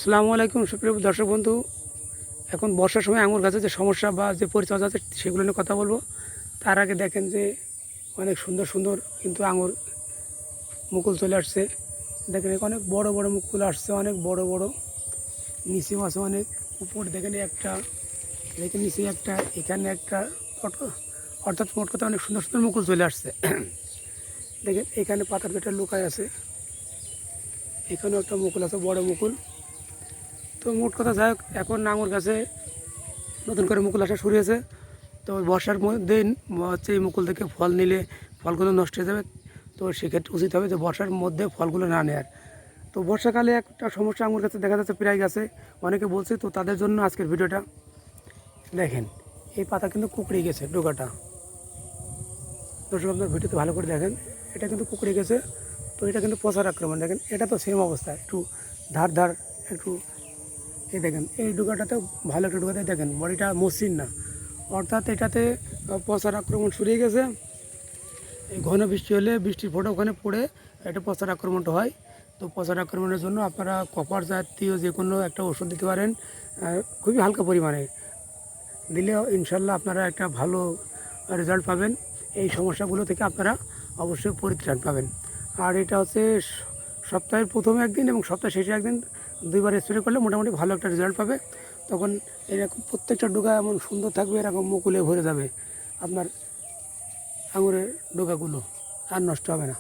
আসসালামু আলাইকুম সুপ্রিয় দর্শক বন্ধু। এখন বর্ষার সময় আঙুর গাছের যে সমস্যা বা যে পরিচর্যা আছে সেগুলো নিয়ে কথা বলবো। তার আগে দেখেন যে অনেক সুন্দর সুন্দর কিন্তু আঙুর মুকুল চলে আসছে। দেখেন অনেক বড় বড় মুকুল আসছে, অনেক বড় বড়, নিচেও আছে অনেক, উপর দেখেন একটা, দেখেন নিচে একটা, এখানে একটা, অর্থাৎ মোট কথা অনেক সুন্দর সুন্দর মুকুল চলে আসছে। দেখেন এখানে পাতার ভেতরে লুকায় আছে, এখানেও একটা মুকুল আছে, বড় মুকুল। তো মোট কথা যাই হোক, এখন আঙুর গাছে নতুন করে মুকুল আসা শুরু হয়েছে। তো বর্ষার মধ্যে হচ্ছে এই মুকুল থেকে ফল নিলে ফলগুলো নষ্ট হয়ে যাবে। তো সেক্ষেত্রে উচিত হবে যে বর্ষার মধ্যে ফলগুলো না নেওয়ার। তো বর্ষাকালে একটা সমস্যা আঙুর গাছে দেখা যাচ্ছে, প্রায় গাছে অনেকে বলছে, তো তাদের জন্য আজকের ভিডিওটা। দেখেন এই পাতা কিন্তু কুকড়ে গেছে, ডোকাটা। দর্শক আপনার ভিডিওতে ভালো করে দেখেন, এটা কিন্তু কুকড়ে গেছে। তো এটা কিন্তু পচার আক্রমণ। দেখেন এটা তো সেম অবস্থা, একটু ধার ধার, একটু, এই দেখেন এই ডোকাটাতেও ভালো একটা ডোকাতে দেখেন বডিটা মসৃণ না, অর্থাৎ এটাতে পচার আক্রমণ শুরু হয়ে গেছে। এই ঘন বৃষ্টি হলে বৃষ্টির ফোঁটা ওখানে পড়ে একটা পচার আক্রমণটা হয়। তো পচার আক্রমণের জন্য আপনারা কপার জাতীয় যে কোনো একটা ওষুধ দিতে পারেন, খুবই হালকা পরিমাণে দিলে ইনশাল্লাহ আপনারা একটা ভালো রেজাল্ট পাবেন। এই সমস্যাগুলো থেকে আপনারা অবশ্যই পরিত্রাণ পাবেন। আর এটা হচ্ছে সপ্তাহের প্রথমে একদিন এবং সপ্তাহের শেষে একদিন, দুইবার স্প্রে করলে মোটামুটি ভালো একটা রেজাল্ট পাবে। তখন এরকম প্রত্যেকটা ডোকা এমন সুন্দর থাকবে, এরকম মুকুলে ভরে যাবে আপনার আঙুরের ডোকাগুলো, আর নষ্ট হবে না।